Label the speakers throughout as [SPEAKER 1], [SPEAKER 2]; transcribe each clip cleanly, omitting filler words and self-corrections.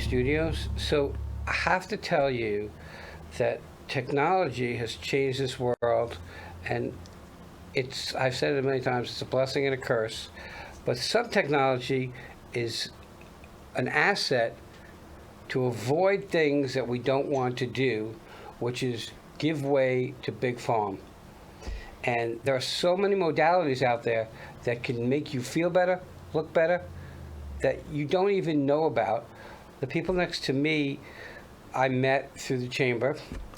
[SPEAKER 1] studios. So I have to tell you that technology has changed this world, and I've said it many times, it's a blessing and a curse. But some technology is an asset to avoid things that we don't want to do, which is give way to big farm. And there are so many modalities out there that can make you feel better, look better, that you don't even know about. The people next to me, I met through the chamber,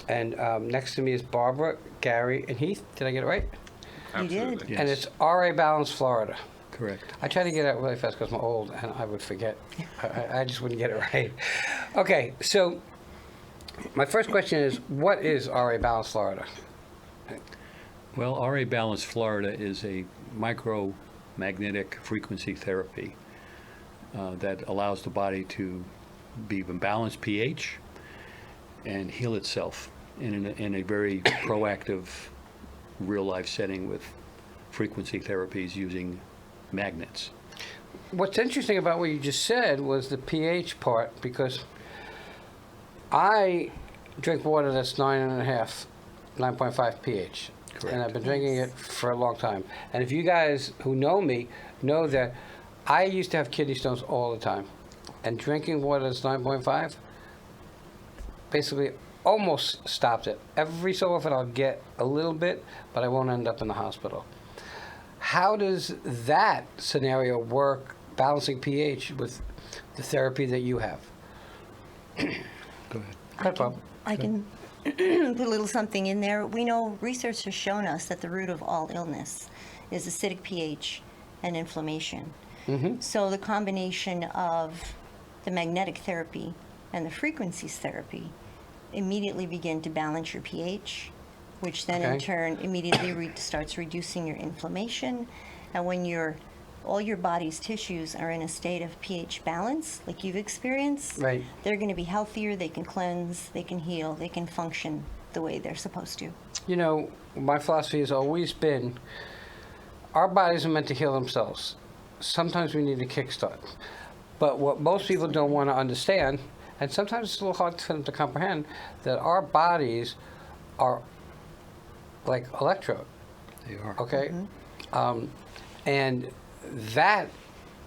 [SPEAKER 1] and next to me is Barbara, Gary, and Heath. Did I get it right?
[SPEAKER 2] Absolutely.
[SPEAKER 3] You did.
[SPEAKER 2] Yes.
[SPEAKER 1] And it's RA Balance, Florida.
[SPEAKER 2] Correct.
[SPEAKER 1] I try to get it out really fast because I'm old and I would forget. I just wouldn't get it right. Okay, so my first question is, what is RA Balance, Florida?
[SPEAKER 2] Well, RA Balance Florida is a micromagnetic frequency therapy that allows the body to be in balanced pH and heal itself in a very proactive, real-life setting with frequency therapies using magnets.
[SPEAKER 1] What's interesting about what you just said was the pH part, because I drink water that's 9.5 pH.
[SPEAKER 2] Correct.
[SPEAKER 1] And I've been drinking it for a long time. And if you guys who know me know that I used to have kidney stones all the time. And drinking water that's 9.5 basically almost stopped it. Every so often I'll get a little bit, but I won't end up in the hospital. How does that scenario work, balancing pH, with the therapy that you have?
[SPEAKER 2] Go ahead.
[SPEAKER 3] I can put a little something in there. We know research has shown us that the root of all illness is acidic pH and inflammation.
[SPEAKER 1] Mm-hmm.
[SPEAKER 3] So the combination of the magnetic therapy and the frequencies therapy immediately begin to balance your pH, which then in turn immediately starts reducing your inflammation. And when all your body's tissues are in a state of pH balance, like you've experienced,
[SPEAKER 1] Right.
[SPEAKER 3] they're going to be healthier, they can cleanse, they can heal, they can function the way they're supposed to.
[SPEAKER 1] You know, my philosophy has always been, our bodies are meant to heal themselves. Sometimes we need a kickstart. But what most people don't want to understand, and sometimes it's a little hard for them to comprehend, that our bodies are like electrode,
[SPEAKER 2] They are.
[SPEAKER 1] okay? And that,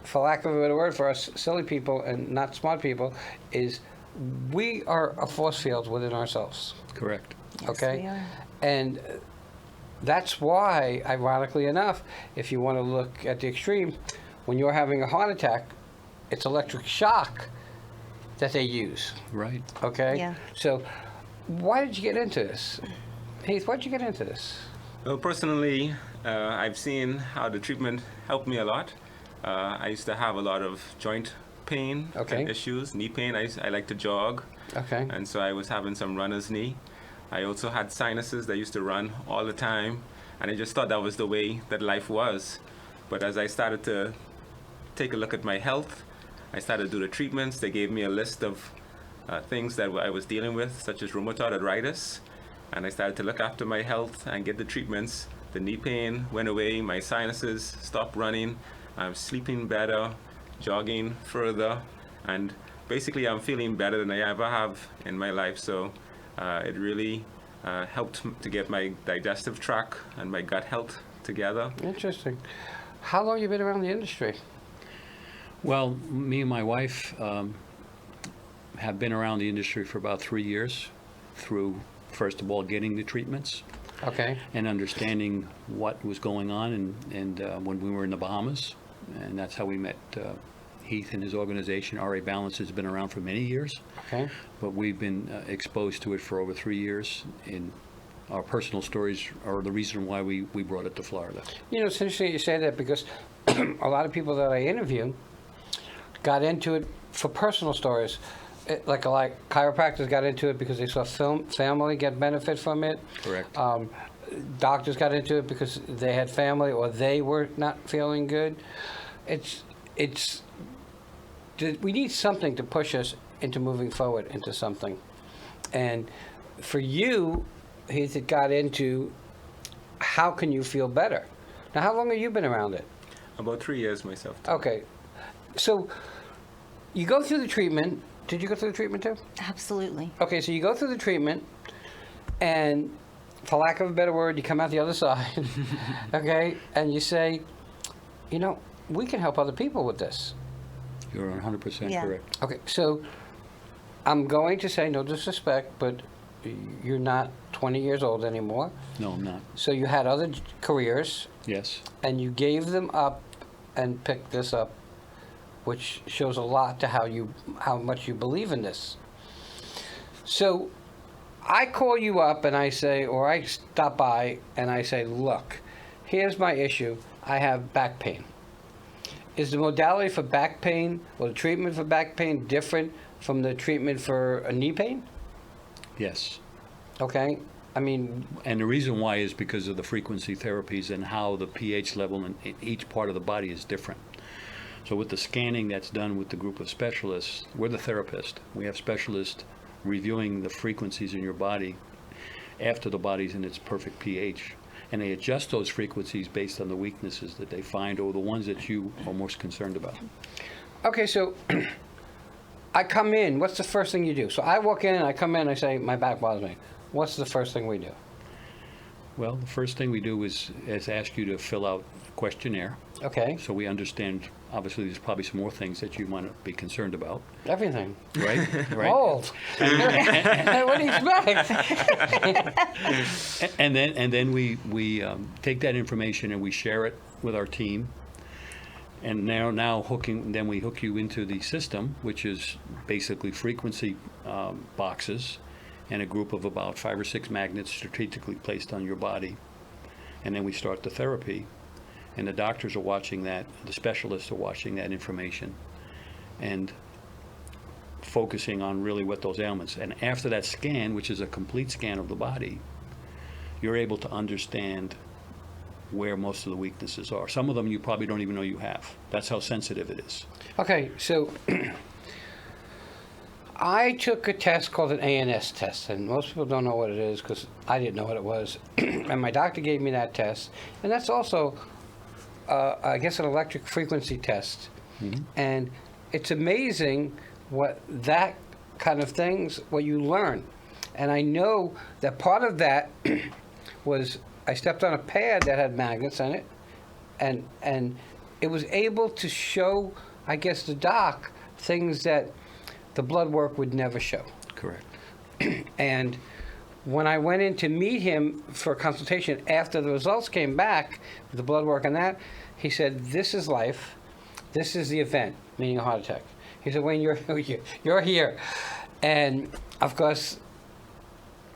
[SPEAKER 1] for lack of a better word for us silly people and not smart people, is we are a force field within ourselves.
[SPEAKER 2] Correct.
[SPEAKER 3] Yes,
[SPEAKER 1] Okay?
[SPEAKER 3] we are.
[SPEAKER 1] And that's why, ironically enough, if you want to look at the extreme, when you're having a heart attack, it's electric shock that they use.
[SPEAKER 2] Right.
[SPEAKER 1] Okay?
[SPEAKER 3] Yeah.
[SPEAKER 1] So why did you get into this? Heath, why did you get into this?
[SPEAKER 4] Well, personally, I've seen how the treatment helped me a lot. I used to have a lot of joint pain issues, knee pain. I like to jog.
[SPEAKER 1] Okay.
[SPEAKER 4] And so I was having some runner's knee. I also had sinuses that used to run all the time. And I just thought that was the way that life was. But as I started to take a look at my health, I started to do the treatments. They gave me a list of things that I was dealing with, such as rheumatoid arthritis. And I started to look after my health and get the treatments. The knee pain went away, my sinuses stopped running, I'm sleeping better, jogging further, and basically I'm feeling better than I ever have in my life. So it really helped to get my digestive tract and my gut health together.
[SPEAKER 1] Interesting. How long have you been around the industry?
[SPEAKER 2] Well, me and my wife have been around the industry for about 3 years through, first of all, getting the treatments
[SPEAKER 1] Okay.
[SPEAKER 2] and understanding what was going on and when we were in the Bahamas. And that's how we met Heath and his organization. RA Balance has been around for many years,
[SPEAKER 1] Okay.
[SPEAKER 2] but we've been exposed to it for over 3 years. And our personal stories are the reason why we brought it to Florida.
[SPEAKER 1] You know, it's interesting you say that, because a lot of people that I interview got into it for personal stories. Like chiropractors got into it because they saw family get benefit from it.
[SPEAKER 2] Correct.
[SPEAKER 1] Doctors got into it because they had family or they were not feeling good. We need something to push us into moving forward into something. And for you, Heath, it got into how can you feel better? Now, how long have you been around it?
[SPEAKER 4] About 3 years myself.
[SPEAKER 1] Okay. So you go through the treatment, Did you go through the treatment too?
[SPEAKER 3] Absolutely.
[SPEAKER 1] Okay, so you go through the treatment, and for lack of a better word, you come out the other side, okay, and you say, you know, we can help other people with this.
[SPEAKER 2] You're 100%
[SPEAKER 3] Yeah.
[SPEAKER 2] correct.
[SPEAKER 1] Okay, so I'm going to say, no disrespect, but you're not 20 years old anymore.
[SPEAKER 2] No, I'm not.
[SPEAKER 1] So you had other careers,
[SPEAKER 2] Yes.
[SPEAKER 1] and you gave them up and picked this up, which shows a lot to how much you believe in this. So I call you up and I say, or I stop by and I say, look, here's my issue. I have back pain. Is the modality for back pain or the treatment for back pain different from the treatment for a knee pain?
[SPEAKER 2] Yes.
[SPEAKER 1] Okay. I mean,
[SPEAKER 2] And the reason why is because of the frequency therapies and how the pH level in each part of the body is different. So with the scanning that's done with the group of specialists, we're the therapist. We have specialists reviewing the frequencies in your body after the body's in its perfect pH. And they adjust those frequencies based on the weaknesses that they find or the ones that you are most concerned about.
[SPEAKER 1] okay, so I come in. What's the first thing you do? So I walk in and I come in and I say, my back bothers me. What's the first thing we do?
[SPEAKER 2] Well, the first thing we do is ask you to fill out a questionnaire.
[SPEAKER 1] Okay.
[SPEAKER 2] So we understand, obviously, there's probably some more things that you might be concerned about,
[SPEAKER 1] Everything.
[SPEAKER 2] right? Right.
[SPEAKER 1] Old. What do you expect?
[SPEAKER 2] And then we take that information and we share it with our team. And now then we hook you into the system, which is basically frequency boxes and a group of about 5 or 6 magnets strategically placed on your body. And then we start the therapy. And the doctors are watching that, the specialists are watching that information and focusing on really what those ailments. And after that scan, which is a complete scan of the body, you're able to understand where most of the weaknesses are. Some of them you probably don't even know you have. That's how sensitive it is.
[SPEAKER 1] Okay, so I took a test called an ANS test, and most people don't know what it is because I didn't know what it was. And my doctor gave me that test, and that's also, I guess, an electric frequency test.
[SPEAKER 2] Mm-hmm.
[SPEAKER 1] And it's amazing what that kind of things, what you learn. And I know that part of that was I stepped on a pad that had magnets in it, and it was able to show, I guess, the doc things that the blood work would never show.
[SPEAKER 2] Correct.
[SPEAKER 1] And when I went in to meet him for a consultation after the results came back, the blood work and that, he said, this is life. This is the event, meaning a heart attack. He said, Wayne, you're here. And, of course,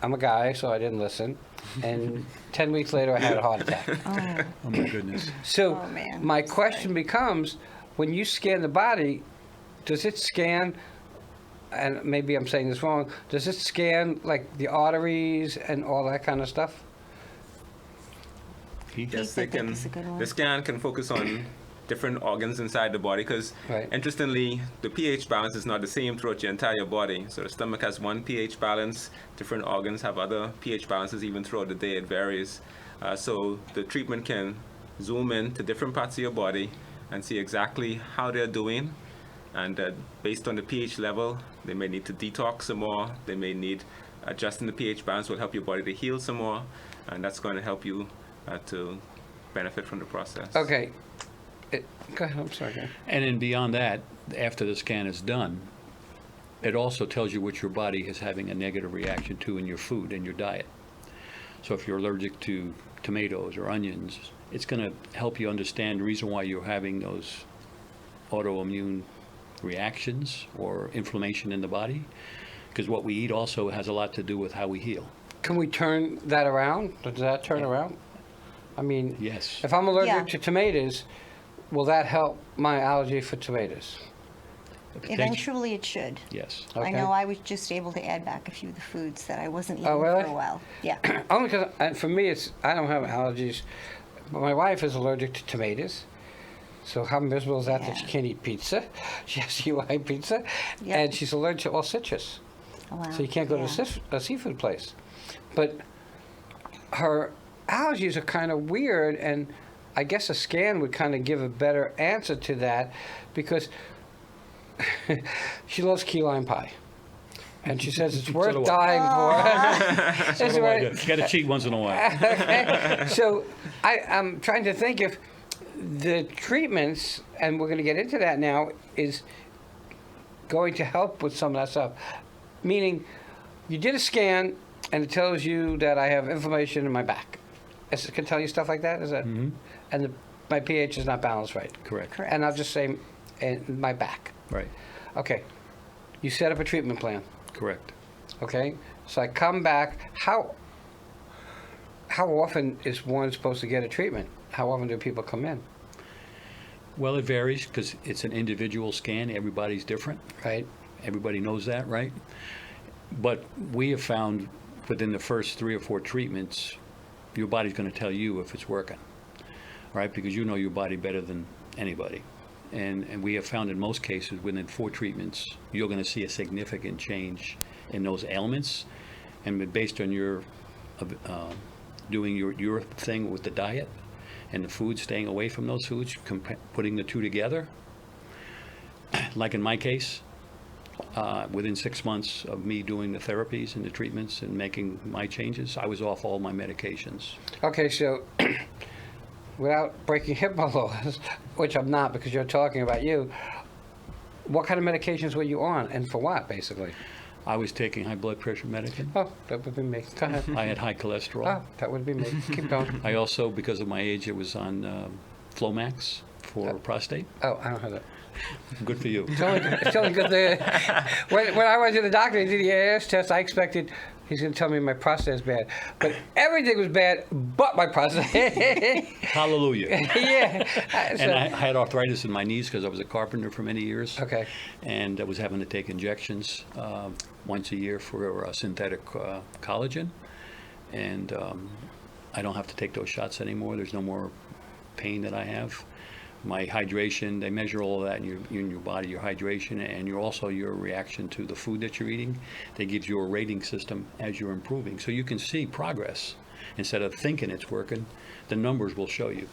[SPEAKER 1] I'm a guy, so I didn't listen. And 10 weeks later, I had a heart attack.
[SPEAKER 2] Oh my goodness.
[SPEAKER 1] So
[SPEAKER 3] Oh, man.
[SPEAKER 1] my question becomes, when you scan the body, does it scan, and maybe I'm saying this wrong, does it scan like the arteries and all that kind of stuff?
[SPEAKER 2] Keith?
[SPEAKER 4] Yes,
[SPEAKER 3] I think it's a good one.
[SPEAKER 4] the scan can focus on different organs inside the body because,
[SPEAKER 1] Right.
[SPEAKER 4] interestingly, the pH balance is not the same throughout your entire body. So the stomach has one pH balance, different organs have other pH balances even throughout the day, it varies. So the treatment can zoom in to different parts of your body and see exactly how they're doing. And based on the pH level, they may need to detox some more, they may need adjusting the pH balance will help your body to heal some more, and that's going to help you to benefit from the process.
[SPEAKER 1] Okay. Go ahead, I'm sorry. Go ahead.
[SPEAKER 2] And then beyond that, after the scan is done, it also tells you what your body is having a negative reaction to in your food and your diet. So if you're allergic to tomatoes or onions, it's going to help you understand the reason why you're having those autoimmune reactions or inflammation in the body. Because what we eat also has a lot to do with how we heal.
[SPEAKER 1] Can we turn that around? Does that turn around? I mean,
[SPEAKER 2] Yes.
[SPEAKER 1] if I'm allergic
[SPEAKER 3] Yeah.
[SPEAKER 1] to tomatoes, will that help my allergy for tomatoes?
[SPEAKER 3] Eventually, it should.
[SPEAKER 2] Yes.
[SPEAKER 1] Okay.
[SPEAKER 3] I know I was just able to add back a few of the foods that I wasn't eating
[SPEAKER 1] really?
[SPEAKER 3] for a while. Yeah.
[SPEAKER 1] Only because for me, I don't have allergies, but my wife is allergic to tomatoes. So how miserable is that
[SPEAKER 3] Yeah.
[SPEAKER 1] she can't eat pizza? She has to eat white pizza,
[SPEAKER 3] Yep.
[SPEAKER 1] and she's allergic to all citrus.
[SPEAKER 3] Oh, wow.
[SPEAKER 1] So you can't go
[SPEAKER 3] Yeah.
[SPEAKER 1] to a seafood place. But her allergies are kind of weird, and I guess a scan would kind of give a better answer to that, because she loves key lime pie. And she says it's
[SPEAKER 2] So
[SPEAKER 1] worth
[SPEAKER 2] do I.
[SPEAKER 1] dying for.
[SPEAKER 2] So
[SPEAKER 1] That's
[SPEAKER 2] do I.
[SPEAKER 1] right.
[SPEAKER 2] You got to cheat once in a while.
[SPEAKER 1] Okay. So I'm trying to think if the treatments, and we're going to get into that now, is going to help with some of that stuff. Meaning, you did a scan and it tells you that I have inflammation in my back. It can tell you stuff like that? Is that?
[SPEAKER 2] Mm-hmm.
[SPEAKER 1] And my pH is not balanced right.
[SPEAKER 2] Correct.
[SPEAKER 3] Correct.
[SPEAKER 1] And I'll just say in my back.
[SPEAKER 2] Right.
[SPEAKER 1] Okay. You set up a treatment plan.
[SPEAKER 2] Correct.
[SPEAKER 1] Okay. So I come back. How often is one supposed to get a treatment? How often do people come in?
[SPEAKER 2] Well, it varies because it's an individual scan. Everybody's different.
[SPEAKER 1] Right.
[SPEAKER 2] Everybody knows that, right? But we have found within the first 3 or 4 treatments, your body's going to tell you if it's working, right? Because you know your body better than anybody. And we have found in most cases within 4 treatments, you're going to see a significant change in those ailments. And based on your doing your thing with the diet and the food, staying away from those foods, putting the two together, like in my case, within 6 months of me doing the therapies and the treatments and making my changes, I was off all my medications.
[SPEAKER 1] Okay, so without breaking HIPAA laws, which I'm not because you're talking about you, what kind of medications were you on and for what, basically?
[SPEAKER 2] I was taking high blood pressure medicine.
[SPEAKER 1] Oh, that would be me. Go ahead.
[SPEAKER 2] I had high cholesterol.
[SPEAKER 1] Oh, that would be me. Keep going.
[SPEAKER 2] I also, because of my age, I was on Flomax for prostate.
[SPEAKER 1] Oh, I don't have that.
[SPEAKER 2] Good for you.
[SPEAKER 1] It's only good that when I went to the doctor and did the AS test, I expected he's going to tell me my prostate is bad. But everything was bad but my prostate.
[SPEAKER 2] Hallelujah.
[SPEAKER 1] Yeah.
[SPEAKER 2] And I had arthritis in my knees because I was a carpenter for many years.
[SPEAKER 1] Okay.
[SPEAKER 2] And I was having to take injections once a year for synthetic collagen. And I don't have to take those shots anymore. There's no more pain that I have. My hydration, they measure all of that in your body, your hydration, and your reaction to the food that you're eating. They give you a rating system as you're improving. So you can see progress. Instead of thinking it's working, the numbers will show you.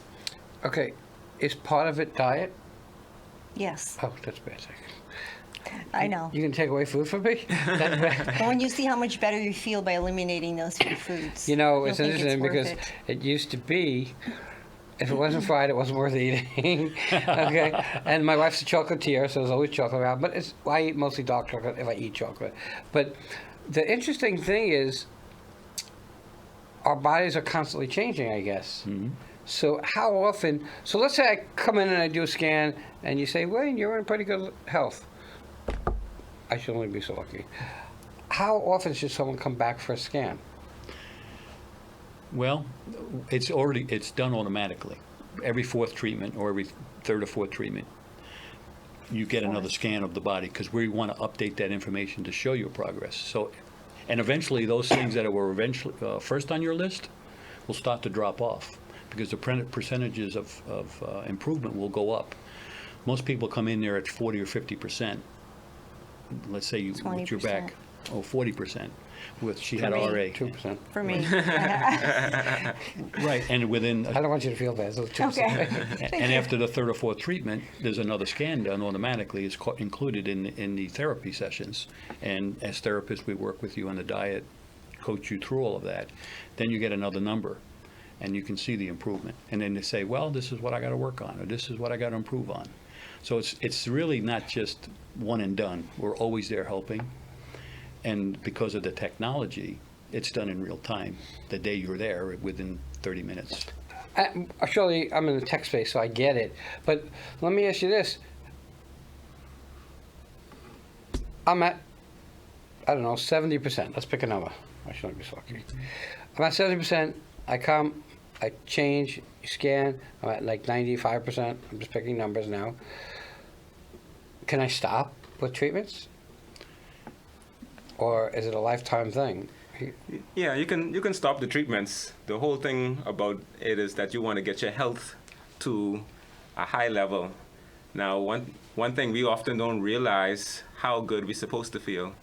[SPEAKER 1] Okay. Is part of it diet?
[SPEAKER 3] Yes,
[SPEAKER 1] Oh, that's bad.
[SPEAKER 3] I know.
[SPEAKER 1] You can take away food from me? That's bad.
[SPEAKER 3] But when you see how much better you feel by eliminating those few foods,
[SPEAKER 1] You know,
[SPEAKER 3] you'll
[SPEAKER 1] it's
[SPEAKER 3] think
[SPEAKER 1] interesting
[SPEAKER 3] worth
[SPEAKER 1] because
[SPEAKER 3] it.
[SPEAKER 1] it used to be, if it wasn't fried, it wasn't worth eating. Okay, and my wife's a chocolatier, so there's always chocolate around. But I eat mostly dark chocolate if I eat chocolate. But the interesting thing is, our bodies are constantly changing, I guess.
[SPEAKER 2] Mm-hmm.
[SPEAKER 1] So how often? So let's say I come in and I do a scan, and you say, "Wayne, you're in pretty good health." I should only be so lucky. How often should someone come back for a scan?
[SPEAKER 2] Well, it's done automatically. Every 4th treatment or every 3rd or 4th treatment, you get another scan of the body because we want to update that information to show your progress. So, and eventually those things that were first on your list will start to drop off because the percentages of improvement will go up. Most people come in there at 40 or 50%. Let's say you with your back, 40%. She had
[SPEAKER 3] For me.
[SPEAKER 2] RA.
[SPEAKER 1] 2%.
[SPEAKER 3] For me.
[SPEAKER 2] Right, and within
[SPEAKER 1] I don't want you to feel bad. So it's 2%.
[SPEAKER 3] Okay.
[SPEAKER 2] and after the 3rd or 4th treatment, there's another scan done automatically. It's included in the therapy sessions. And as therapists, we work with you on the diet, coach you through all of that. Then you get another number, and you can see the improvement. And then they say, well, this is what I got to work on, or this is what I got to improve on. So it's really not just one and done. We're always there helping. And because of the technology, it's done in real time. The day you're there, within 30 minutes.
[SPEAKER 1] Surely, I'm in the tech space, so I get it. But let me ask you this. I'm at, I don't know, 70%. Let's pick a number. I shouldn't be so lucky. I'm at 70%. I come, I change, you scan. I'm at like 95%. I'm just picking numbers now. Can I stop with treatments? Or is it a lifetime thing?
[SPEAKER 4] Yeah, you can stop the treatments. The whole thing about it is that you want to get your health to a high level. Now, one thing we often don't realize how good we're supposed to feel.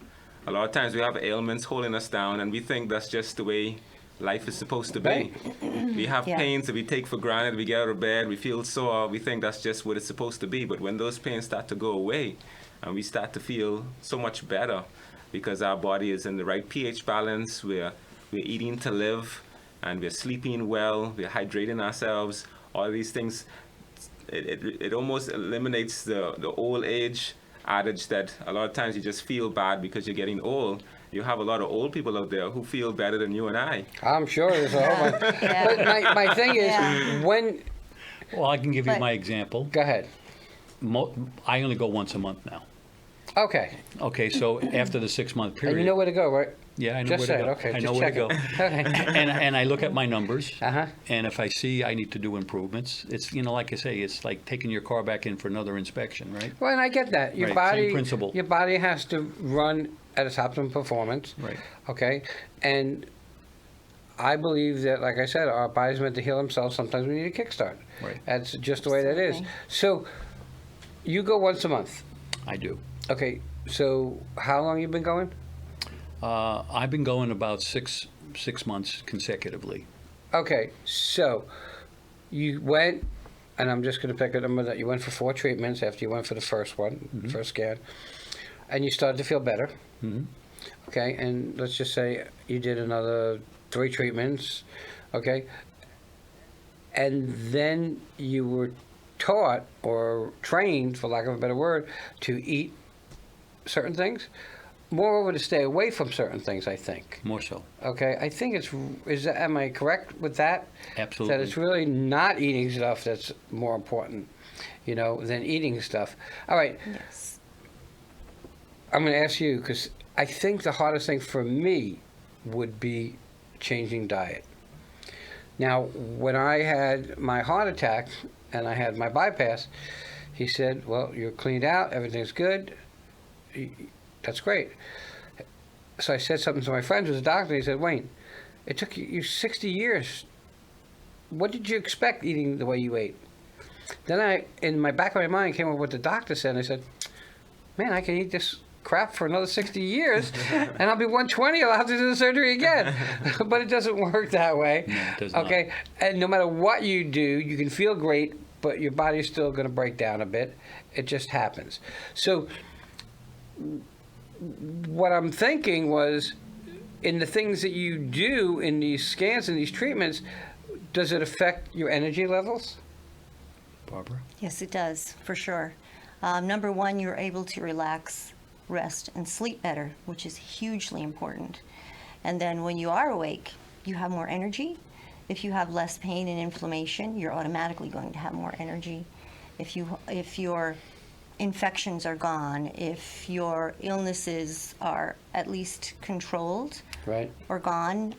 [SPEAKER 4] A lot of times we have ailments holding us down, and we think that's just the way life is supposed to be. We have
[SPEAKER 3] Yeah.
[SPEAKER 4] pains that we take for granted. We get out of bed, we feel sore. We think that's just what it's supposed to be. But when those pains start to go away, and we start to feel so much better because our body is in the right pH balance. We're eating to live, and we're sleeping well. We're hydrating ourselves. All these things. It almost eliminates the old age adage that a lot of times you just feel bad because you're getting old. You have a lot of old people out there who feel better than you and I.
[SPEAKER 1] I'm sure there's a whole bunch. But my thing is,
[SPEAKER 3] Yeah.
[SPEAKER 1] when...
[SPEAKER 2] Well, I can give you
[SPEAKER 3] But-
[SPEAKER 2] my example.
[SPEAKER 1] Go ahead.
[SPEAKER 2] I only go once a month now.
[SPEAKER 1] Okay.
[SPEAKER 2] Okay, so after the 6-month period.
[SPEAKER 1] And you know where to go, right?
[SPEAKER 2] Yeah, I know
[SPEAKER 1] Just
[SPEAKER 2] where to
[SPEAKER 1] said,
[SPEAKER 2] go.
[SPEAKER 1] okay,
[SPEAKER 2] I
[SPEAKER 1] just
[SPEAKER 2] know where to go.
[SPEAKER 1] checking. Okay.
[SPEAKER 2] And I look at my numbers.
[SPEAKER 1] Uh-huh.
[SPEAKER 2] And if I see I need to do improvements, it's, like I say, it's like taking your car back in for another inspection, right?
[SPEAKER 1] Well, and I get that. Your
[SPEAKER 2] Right,
[SPEAKER 1] body,
[SPEAKER 2] same principle.
[SPEAKER 1] Your body has to run at its optimum performance.
[SPEAKER 2] Right.
[SPEAKER 1] Okay, and I believe that, like I said, our body's meant to heal themselves. Sometimes we need a kickstart.
[SPEAKER 2] Right.
[SPEAKER 1] That's just the way that is.
[SPEAKER 3] Absolutely.
[SPEAKER 1] So, you go once a month.
[SPEAKER 2] I do.
[SPEAKER 1] Okay. So, how long you been going?
[SPEAKER 2] I've been going about six months consecutively.
[SPEAKER 1] Okay. So, you went, and I'm just going to pick a number that you went for 4 treatments after you went for the first one, first scan, and you started to feel better.
[SPEAKER 2] Mhm.
[SPEAKER 1] Okay, and let's just say you did another 3 treatments, okay, and then you were taught or trained, for lack of a better word, to eat certain things. Moreover, to stay away from certain things, I think.
[SPEAKER 2] More so.
[SPEAKER 1] Okay, I think am I correct with that?
[SPEAKER 2] Absolutely.
[SPEAKER 1] That it's really not eating stuff that's more important, than eating stuff. All right,
[SPEAKER 3] Yes.
[SPEAKER 1] I'm going to ask you, because I think the hardest thing for me would be changing diet. Now, when I had my heart attack and I had my bypass, he said, well, you're cleaned out, everything's good. That's great. So I said something to my friend who's a doctor. He said, Wayne, it took you 60 years. What did you expect eating the way you ate? Then in my back of my mind, came up with what the doctor said, and I said, man, I can eat this crap for another 60 years, and I'll be 120, I'll have to do the surgery again. But it doesn't work that way.
[SPEAKER 2] No, it does not.
[SPEAKER 1] Okay? And no matter what you do, you can feel great, but your body's still going to break down a bit. It just happens. So what I'm thinking was, in the things that you do in these scans and these treatments, does it affect your energy levels?
[SPEAKER 2] Barbara?
[SPEAKER 3] Yes, it does, for sure. Number one, you're able to relax, rest, and sleep better, which is hugely important. And then when you are awake, you have more energy. If you have less pain and inflammation, you're automatically going to have more energy. If your infections are gone, if your illnesses are at least controlled
[SPEAKER 1] Right.
[SPEAKER 3] or gone,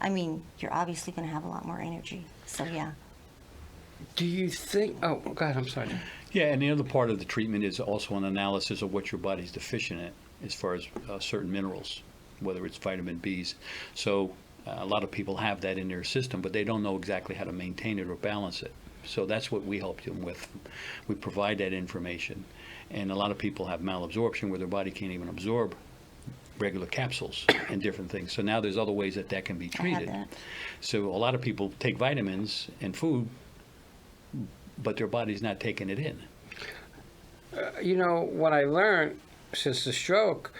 [SPEAKER 3] you're obviously going to have a lot more energy. So yeah.
[SPEAKER 1] Do you think... Oh, go ahead, I'm sorry.
[SPEAKER 2] Yeah, and the other part of the treatment is also an analysis of what your body's deficient in as far as certain minerals, whether it's vitamin Bs. So a lot of people have that in their system, but they don't know exactly how to maintain it or balance it. So that's what we help them with. We provide that information. And a lot of people have malabsorption where their body can't even absorb regular capsules and different things. So now there's other ways that can be
[SPEAKER 3] I have
[SPEAKER 2] treated.
[SPEAKER 3] that.
[SPEAKER 2] So a lot of people take vitamins and food, but their body's not taking it in.
[SPEAKER 1] What I learned since the stroke,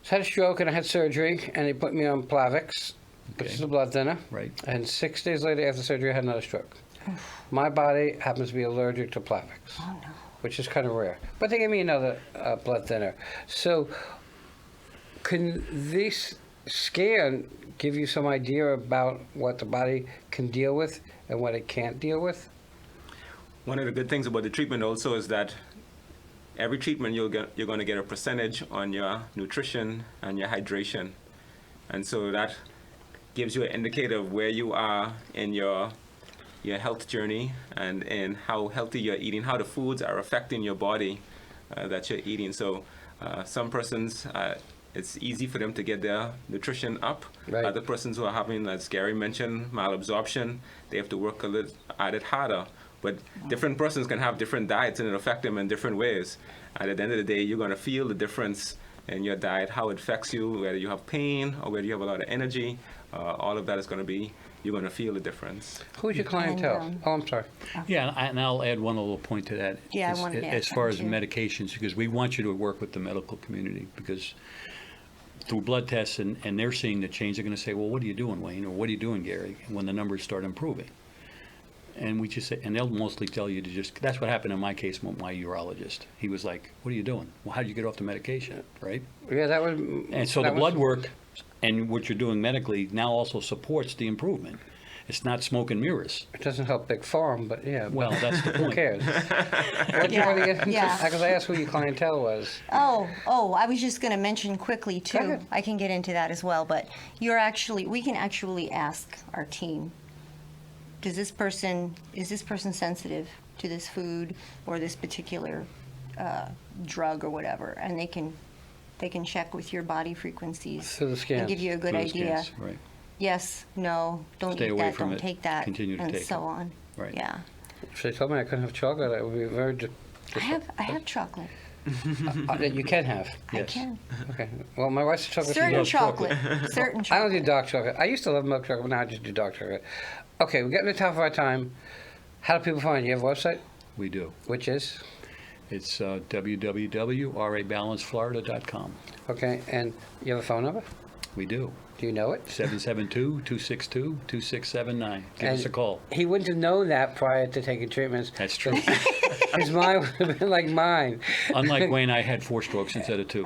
[SPEAKER 1] I had a stroke and I had surgery, and they put me on Plavix, which
[SPEAKER 2] Okay.
[SPEAKER 1] is a blood thinner.
[SPEAKER 2] Right.
[SPEAKER 1] And 6 days later after surgery, I had another stroke. My body happens to be allergic to Plavix,
[SPEAKER 3] Oh no.
[SPEAKER 1] which is kind of rare. But they gave me another blood thinner. So can this scan give you some idea about what the body can deal with and what it can't deal with?
[SPEAKER 4] One of the good things about the treatment also is that every treatment you're going to get a percentage on your nutrition and your hydration. And so that gives you an indicator of where you are in your health journey and in how healthy you're eating, how the foods are affecting your body that you're eating. So some persons, it's easy for them to get their nutrition up.
[SPEAKER 1] Right.
[SPEAKER 4] Other persons who are having, as Gary mentioned, malabsorption, they have to work a little at it harder. But different persons can have different diets and it affect them in different ways. And at the end of the day, you're going to feel the difference in your diet, how it affects you, whether you have pain or whether you have a lot of energy. All of that is going to be you're going to feel the difference.
[SPEAKER 1] Who's your clientele? Oh, I'm sorry.
[SPEAKER 2] Yeah, and I'll add one little point to that.
[SPEAKER 3] Yeah, I wanted to add
[SPEAKER 2] as far as
[SPEAKER 3] something, too.
[SPEAKER 2] medications, because we want you to work with the medical community, because through blood tests and they're seeing the change, they're going to say, well, what are you doing, Wayne, or what are you doing, Gary, when the numbers start improving? And we just say, and they'll mostly tell you to just, that's what happened in my case with my urologist. He was like, what are you doing? Well, how did you get off the medication, right?
[SPEAKER 1] Yeah, that was.
[SPEAKER 2] And so the blood work and what you're doing medically now also supports the improvement. It's not smoke and mirrors.
[SPEAKER 1] It doesn't help Big Farm, but yeah.
[SPEAKER 2] Well, that's the
[SPEAKER 1] Who
[SPEAKER 2] point.
[SPEAKER 1] cares? What do you
[SPEAKER 3] Yeah,
[SPEAKER 1] want to get into?
[SPEAKER 3] yeah.
[SPEAKER 1] Because I asked who your clientele was.
[SPEAKER 3] Oh, I was just going to mention quickly too.
[SPEAKER 1] ahead.
[SPEAKER 3] I can get into that as well, but we can actually ask our team, is this person sensitive to this food or this particular drug or whatever? And they can check with your body frequencies
[SPEAKER 1] Through the scans.
[SPEAKER 3] and give you a good
[SPEAKER 2] Through the
[SPEAKER 3] idea.
[SPEAKER 2] scans, right.
[SPEAKER 3] Yes, no, don't
[SPEAKER 2] Stay
[SPEAKER 3] eat
[SPEAKER 2] away
[SPEAKER 3] that,
[SPEAKER 2] from
[SPEAKER 3] don't
[SPEAKER 2] it,
[SPEAKER 3] take that,
[SPEAKER 2] continue to
[SPEAKER 3] and
[SPEAKER 2] take
[SPEAKER 3] so
[SPEAKER 2] it.
[SPEAKER 3] on.
[SPEAKER 2] Right.
[SPEAKER 3] Yeah,
[SPEAKER 1] If they told me I couldn't have chocolate, I would be very.
[SPEAKER 3] I have chocolate.
[SPEAKER 1] That you can have.
[SPEAKER 3] I
[SPEAKER 2] Yes.
[SPEAKER 3] can.
[SPEAKER 1] Okay. Well, my wife's a chocolate.
[SPEAKER 3] Certain
[SPEAKER 2] loves
[SPEAKER 3] chocolate. Certain
[SPEAKER 1] I don't do
[SPEAKER 3] chocolate.
[SPEAKER 1] dark chocolate. I used to love milk chocolate, but now I just do dark chocolate. Okay, we're getting to the top of our time. How do people find you? You have a website,
[SPEAKER 2] We do.
[SPEAKER 1] which is?
[SPEAKER 2] It's www.rabalanceflorida.com.
[SPEAKER 1] Okay, and you have a phone number?
[SPEAKER 2] We do.
[SPEAKER 1] Do you know it?
[SPEAKER 2] 772-262-2679. Give us a
[SPEAKER 1] And
[SPEAKER 2] call.
[SPEAKER 1] He wouldn't have known that prior to taking treatments.
[SPEAKER 2] That's true.
[SPEAKER 1] His mind would have been like mine.
[SPEAKER 2] Unlike Wayne, I had 4 strokes instead of 2.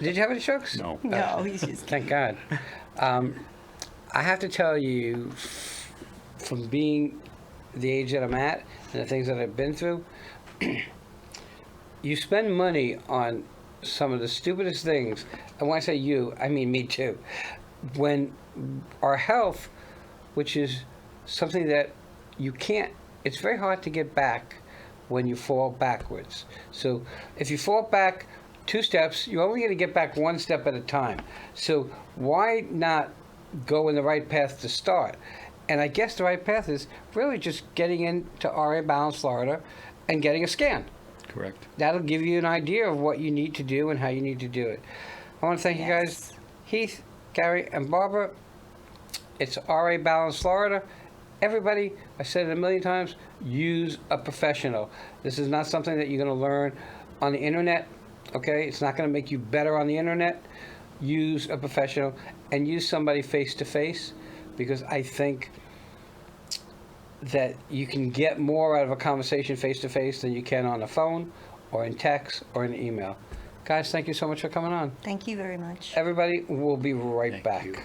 [SPEAKER 1] Did you have any strokes?
[SPEAKER 2] No.
[SPEAKER 3] No, he's just
[SPEAKER 1] Thank God. I have to tell you, from being the age that I'm at and the things that I've been through, you spend money on some of the stupidest things. And when I say you, I mean me too. When our health, which is something that you can't, it's very hard to get back when you fall backwards. So if you fall back 2 steps, you're only going to get back 1 step at a time. So why not go in the right path to start? And I guess the right path is really just getting into RA Balance Florida and getting a scan.
[SPEAKER 2] Correct.
[SPEAKER 1] That'll give you an idea of what you need to do and how you need to do it. I want to thank you guys, Heath, Gary, and Barbara. It's RA Balance Florida. Everybody, I said it a million times, use a professional. This is not something that you're going to learn on the internet, okay? It's not going to make you better on the internet. Use a professional and use somebody face-to-face, because I think that you can get more out of a conversation face-to-face than you can on a phone or in text or in email. Guys, thank you so much for coming on.
[SPEAKER 3] thank you very much.
[SPEAKER 1] Everybody, we'll be right
[SPEAKER 2] Thank
[SPEAKER 1] back.
[SPEAKER 2] you.